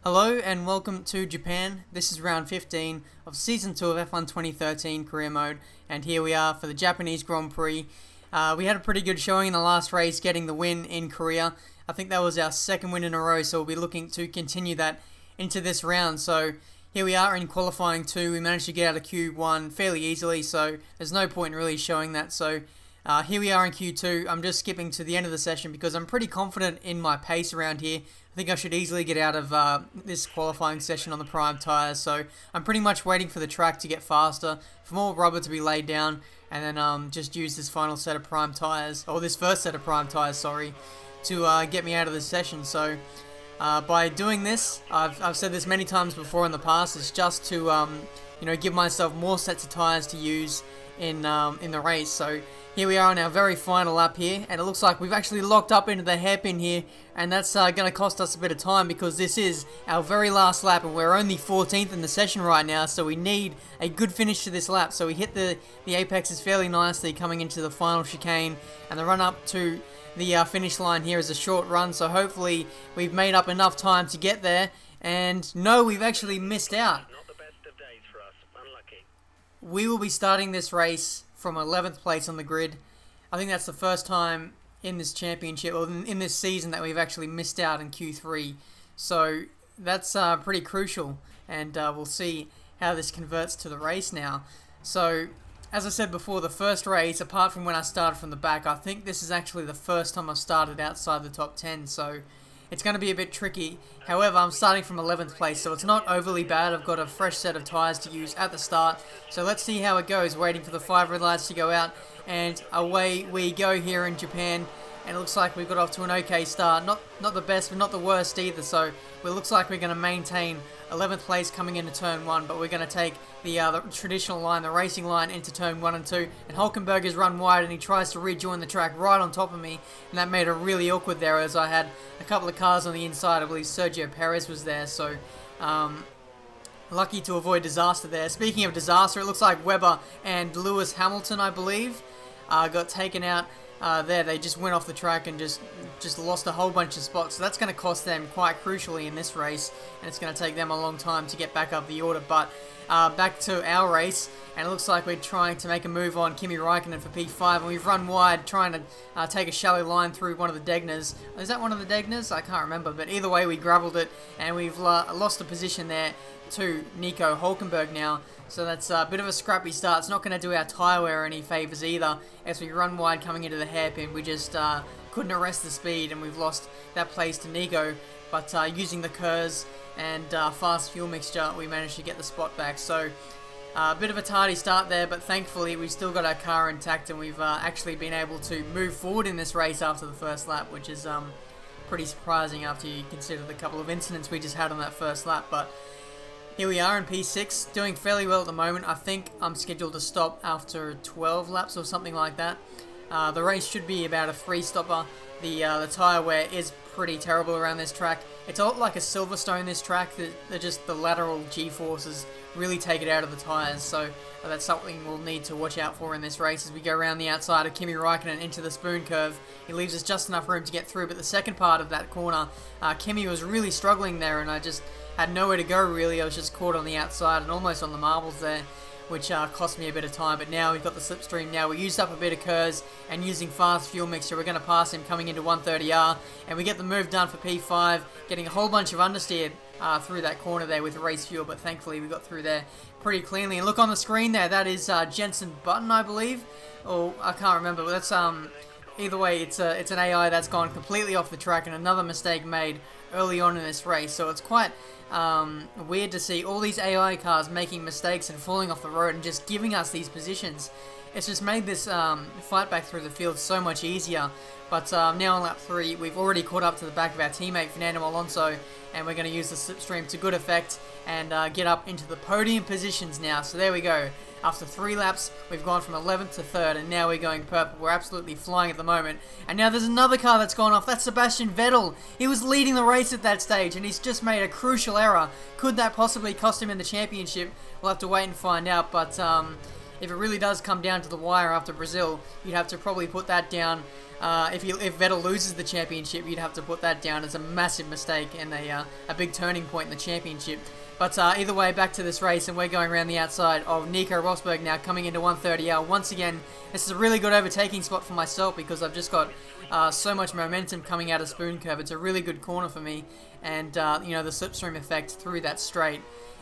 Hello and welcome to Japan. This is round 15 of Season 2 of F1 2013 Career Mode, and here we are for the Japanese Grand Prix. We had a pretty good showing in the last race, getting the win in Korea. I think that was our second win in a row, so we'll be looking to continue that into this round. So here we are in qualifying 2. We managed to get out of Q1 fairly easily, so there's no point in really showing that. So here we are in Q2. I'm just skipping to the end of the session because I'm pretty confident in my pace around here. I think I should easily get out of this qualifying session on the prime tyres, so I'm pretty much waiting for the track to get faster, for more rubber to be laid down, and then just use this final set of prime tyres, or this first set of prime tyres, sorry, to get me out of this session. So by doing this, I've said this many times before in the past, it's just to give myself more sets of tyres to use in the race. So here we are on our very final lap here, and it looks like we've actually locked up into the hairpin here, and that's going to cost us a bit of time because this is our very last lap, and we're only 14th in the session right now, so we need a good finish to this lap. So we hit the apexes fairly nicely coming into the final chicane, and the run up to the finish line here is a short run, so hopefully we've made up enough time to get there. And no, we've actually missed out. Not the best of days for us. Unlucky. We will be starting this race from 11th place on the grid. I think that's the first time in this championship, or in this season, that we've actually missed out in Q3. So that's pretty crucial, and we'll see how this converts to the race now. So as I said before, the first race, apart from when I started from the back, I think this is actually the first time I've started outside the top 10, so it's going to be a bit tricky. However, I'm starting from 11th place, so it's not overly bad. I've got a fresh set of tyres to use at the start. So let's see how it goes, waiting for the 5 red lights to go out. And away we go here in Japan. And it looks like we've got off to an okay start. Not the best, but not the worst either. So it looks like we're going to maintain 11th place coming into turn 1, but we're going to take the traditional line, the racing line, into turn 1 and 2. And Hulkenberg has run wide, and he tries to rejoin the track right on top of me, and that made it really awkward there, as I had a couple of cars on the inside. I believe Sergio Perez was there, so lucky to avoid disaster there. Speaking of disaster, it looks like Webber and Lewis Hamilton, I believe, got taken out. There, they just went off the track and just lost a whole bunch of spots. So that's going to cost them quite crucially in this race, and it's going to take them a long time to get back up the order. But back to our race, and it looks like we're trying to make a move on Kimi Räikkönen for P5, and we've run wide trying to take a shallow line through one of the Degners. Is that one of the Degners? I can't remember, but either way we gravelled it, and we've lost a position there to Nico Hulkenberg now. So that's a bit of a scrappy start. It's not going to do our tyre wear any favours either. As we run wide coming into the hairpin, we just couldn't arrest the speed, and we've lost that place to Nico. But using the KERS and fast fuel mixture, we managed to get the spot back. So a bit of a tardy start there, but thankfully we've still got our car intact, and we've actually been able to move forward in this race after the first lap, which is pretty surprising after you consider the couple of incidents we just had on that first lap. But here we are in P6, doing fairly well at the moment. I think I'm scheduled to stop after 12 laps or something like that. The race should be about a 3-stopper. The tyre wear is pretty terrible around this track. It's a lot like a Silverstone, this track. They're just the lateral G-forces really take it out of the tyres. So that's something we'll need to watch out for in this race as we go around the outside of Kimi Räikkönen into the spoon curve. He leaves us just enough room to get through, but the second part of that corner, Kimi was really struggling there, and I just had nowhere to go really. I was just caught on the outside and almost on the marbles there, which cost me a bit of time. But now we've got the slipstream. Now we used up a bit of KERS, and using fast fuel mixture, we're going to pass him coming into 130R, and we get the move done for P5, getting a whole bunch of understeer through that corner there with race fuel. But thankfully we got through there pretty cleanly. And look on the screen there, that is Jenson Button, I believe, or I can't remember, but that's either way, it's an AI that's gone completely off the track, and another mistake made early on in this race. So it's quite weird to see all these AI cars making mistakes and falling off the road and just giving us these positions. It's just made this fight back through the field so much easier. But now on lap 3, we've already caught up to the back of our teammate Fernando Alonso, and we're going to use the slipstream to good effect and get up into the podium positions now. So there we go. After 3 laps, we've gone from 11th to 3rd, and now we're going purple. We're absolutely flying at the moment. And now there's another car that's gone off. That's Sebastian Vettel. He was leading the race race at that stage, and he's just made a crucial error. Could that possibly cost him in the championship? We'll have to wait and find out, but if it really does come down to the wire after Brazil, you'd have to probably put that down. If Vettel loses the championship, you'd have to put that down as a massive mistake and a big turning point in the championship. But either way, back to this race, and we're going around the outside of Nico Rosberg now, coming into 130L. Once again, this is a really good overtaking spot for myself because I've just got so much momentum coming out of Spoon Curve. It's a really good corner for me, and you know, the slipstream effect through that straight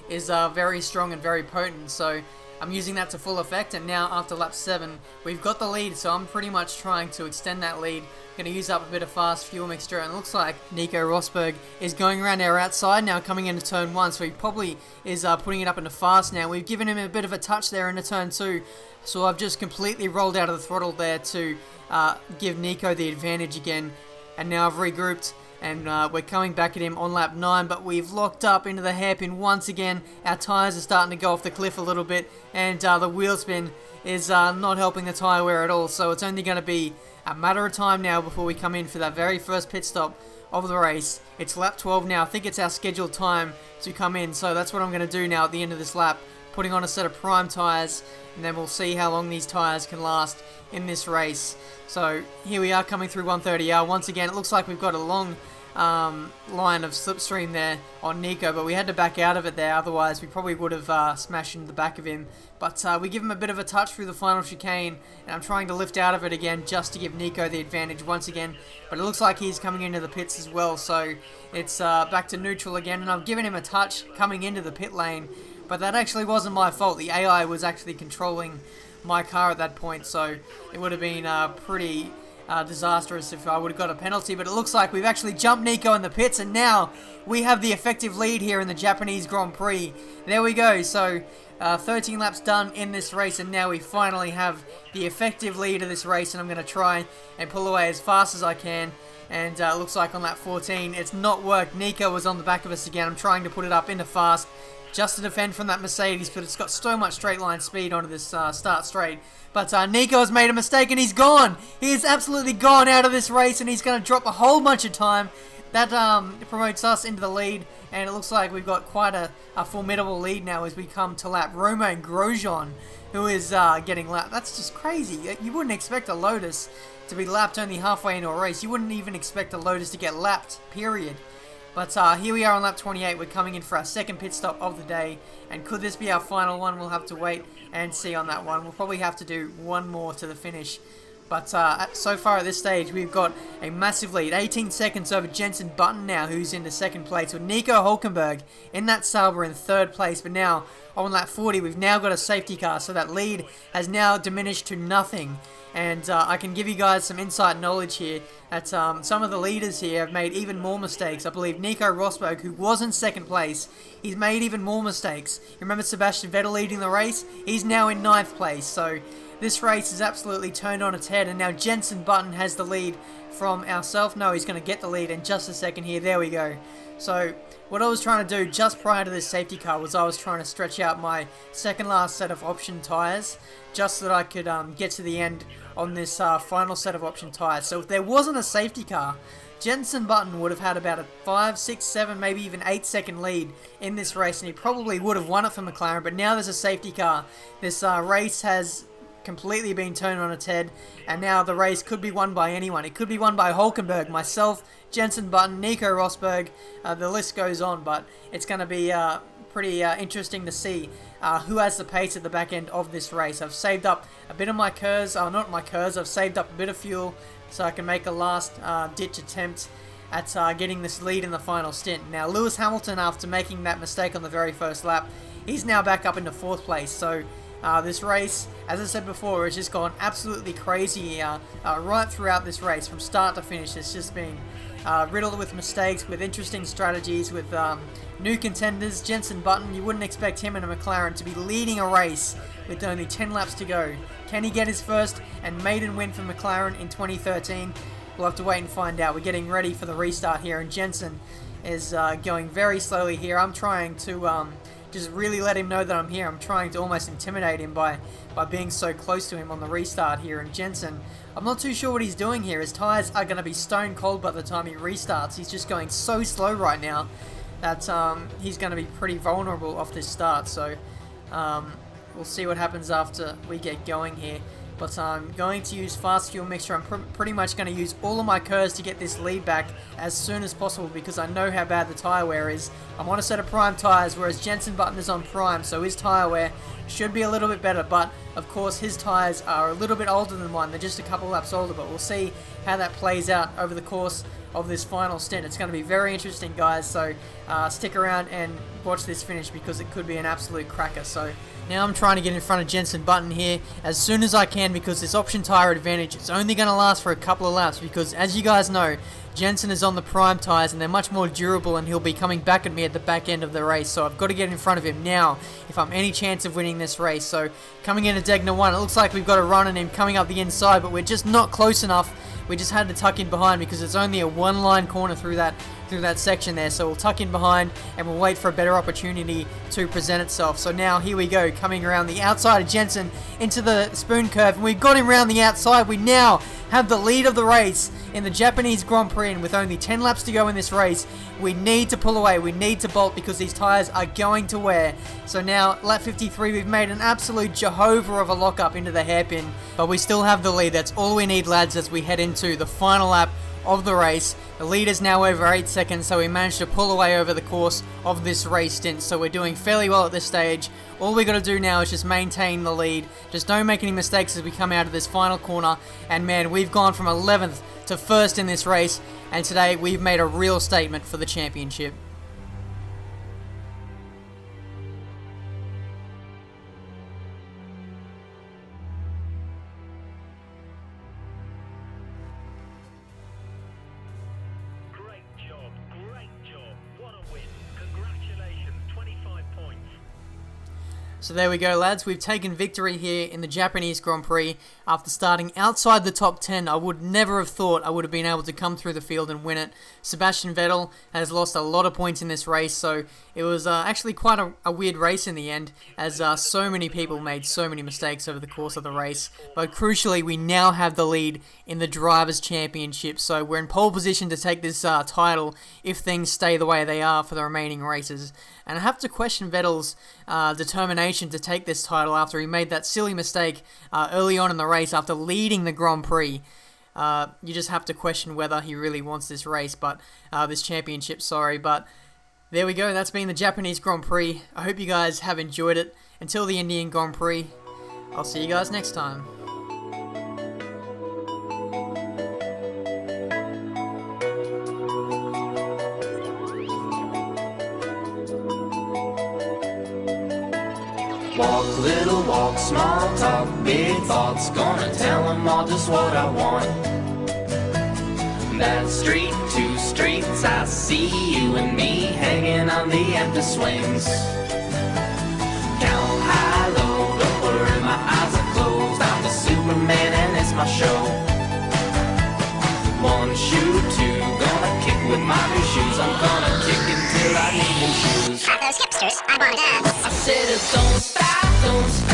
is very strong and very potent. So I'm using that to full effect, and now after lap 7, we've got the lead, so I'm pretty much trying to extend that lead. Going to use up a bit of fast fuel mixture, and it looks like Nico Rosberg is going around our outside now, coming into turn 1, so he probably is putting it up into fast now. We've given him a bit of a touch there into turn 2, so I've just completely rolled out of the throttle there to give Nico the advantage again, and now I've regrouped. And we're coming back at him on lap 9, but we've locked up into the hairpin once again. Our tyres are starting to go off the cliff a little bit, and the wheel spin is not helping the tyre wear at all. So it's only going to be a matter of time now before we come in for that very first pit stop of the race. It's lap 12 now. I think it's our scheduled time to come in, so that's what I'm going to do now at the end of this lap. Putting on a set of prime tyres, and then we'll see how long these tyres can last in this race. So here we are coming through 130R. Once again, it looks like we've got a long line of slipstream there on Nico, but we had to back out of it there, otherwise we probably would have smashed into the back of him. But we give him a bit of a touch through the final chicane, and I'm trying to lift out of it again just to give Nico the advantage once again. But it looks like he's coming into the pits as well, so it's back to neutral again, and I've given him a touch coming into the pit lane, but that actually wasn't my fault. The AI was actually controlling my car at that point, so it would have been pretty disastrous if I would have got a penalty. But it looks like we've actually jumped Nico in the pits, and now we have the effective lead here in the Japanese Grand Prix. There we go. So 13 laps done in this race, and now we finally have the effective lead of this race, and I'm going to try and pull away as fast as I can. And it looks like on lap 14 it's not worked. Nico was on the back of us again. I'm trying to put it up into fast just to defend from that Mercedes, but it's got so much straight line speed onto this start straight. But Nico has made a mistake, and he's gone. He is absolutely gone out of this race, and he's going to drop a whole bunch of time. That promotes us into the lead, and it looks like we've got quite a formidable lead now as we come to lap. Romain Grosjean, who is getting lapped. That's just crazy. You wouldn't expect a Lotus to be lapped only halfway into a race. You wouldn't even expect a Lotus to get lapped, period. But here we are on lap 28. We're coming in for our second pit stop of the day. And could this be our final one? We'll have to wait and see on that one. We'll probably have to do one more to the finish. But so far at this stage, we've got a massive lead. 18 seconds over Jenson Button now, who's in the second place, with Nico Hülkenberg in that Sauber in third place. But now, on lap 40, we've now got a safety car, so that lead has now diminished to nothing. And I can give you guys some inside knowledge here that some of the leaders here have made even more mistakes. I believe Nico Rosberg, who was in second place, he's made even more mistakes. You remember Sebastian Vettel leading the race? He's now in ninth place. So this race is absolutely turned on its head, and now Jenson Button has the lead from ourselves. No, he's going to get the lead in just a second here. There we go. So what I was trying to do just prior to this safety car was I was trying to stretch out my second last set of option tyres just so that I could get to the end on this final set of option tyres. So if there wasn't a safety car, Jenson Button would have had about a 5, 6, 7, maybe even 8 second lead in this race, and he probably would have won it for Mclaren. But now there's a safety car. This race has completely been turned on its head, and now the race could be won by anyone. It could be won by Hülkenberg, myself, Jenson Button, Nico Rosberg. The list goes on, but it's going to be pretty interesting to see who has the pace at the back end of this race. I've saved up a bit of my KERS, not my KERS, I've saved up a bit of fuel so I can make a last ditch attempt at getting this lead in the final stint. Now Lewis Hamilton, after making that mistake on the very first lap, he's now back up into fourth place. So this race, as I said before, has just gone absolutely crazy right throughout this race from start to finish. It's just been riddled with mistakes, with interesting strategies, with new contenders. Jenson Button, you wouldn't expect him in a McLaren to be leading a race with only 10 laps to go. Can he get his first and maiden win for McLaren in 2013? We'll have to wait and find out. We're getting ready for the restart here, and Jenson is going very slowly here. I'm trying to just really let him know that I'm here. I'm trying to almost intimidate him by being so close to him on the restart here. And Jensen, I'm not too sure what he's doing here. His tyres are going to be stone cold by the time he restarts. He's just going so slow right now that he's going to be pretty vulnerable off this start. So we'll see what happens after we get going here. But I'm going to use fast fuel mixture. I'm pretty much going to use all of my curves to get this lead back as soon as possible because I know how bad the tyre wear is. I'm on a set of prime tyres, whereas Jensen Button is on prime, so his tyre wear should be a little bit better. But of course his tyres are a little bit older than mine. They're just a couple laps older, but we'll see how that plays out over the course of this final stint. It's going to be very interesting, guys, so stick around and watch this finish because it could be an absolute cracker. So now I'm trying to get in front of Jensen Button here as soon as I can because this option tyre advantage is only going to last for a couple of laps because, as you guys know, Jensen is on the prime tyres and they're much more durable and he'll be coming back at me at the back end of the race. So I've got to get in front of him now if I'm any chance of winning this race. So coming into Degner 1, it looks like we've got a run on him coming up the inside, but we're just not close enough. We just had to tuck in behind because it's only a one-line corner through that section there. So we'll tuck in behind and we'll wait for a better opportunity to present itself. So now here we go, coming around the outside of Jensen into the spoon curve, and we've got him around the outside. We now have the lead of the race in the Japanese Grand Prix, and with only 10 laps to go in this race, we need to pull away, we need to bolt because these tyres are going to wear. So now, lap 53, we've made an absolute Jehovah of a lockup into the hairpin, but we still have the lead. That's all we need, lads, as we head into the final lap of the race. The lead is now over 8 seconds, so we managed to pull away over the course of this race stint, so we're doing fairly well at this stage. All we got to do now is just maintain the lead, just don't make any mistakes as we come out of this final corner, and man, we've gone from 11th to 1st in this race, and today we've made a real statement for the championship. So there we go, lads. We've taken victory here in the Japanese Grand Prix. After starting outside the top 10, I would never have thought I would have been able to come through the field and win it. Sebastian Vettel has lost a lot of points in this race, so it was actually quite a weird race in the end, as so many people made so many mistakes over the course of the race. But crucially, we now have the lead in the Drivers' Championship, so we're in pole position to take this title if things stay the way they are for the remaining races. And I have to question Vettel's determination to take this title after he made that silly mistake early on in the race after leading the Grand Prix. You just have to question whether he really wants this race, but this championship, sorry. But there we go, that's been the Japanese Grand Prix. I hope you guys have enjoyed it. Until the Indian Grand Prix, I'll see you guys next time. Walk, little walk, small talk, big thoughts. Gonna tell them all just what I want. That street, 2 streets, I see you and me hanging on the empty swings. Count high, low, don't worry, my eyes are closed. I'm the Superman and it's my show. 1 shoe, 2, gonna kick with my new shoes. I'm gonna kick until I need new shoes. Those hipsters, I want to dance. I said, don't stop, don't stop.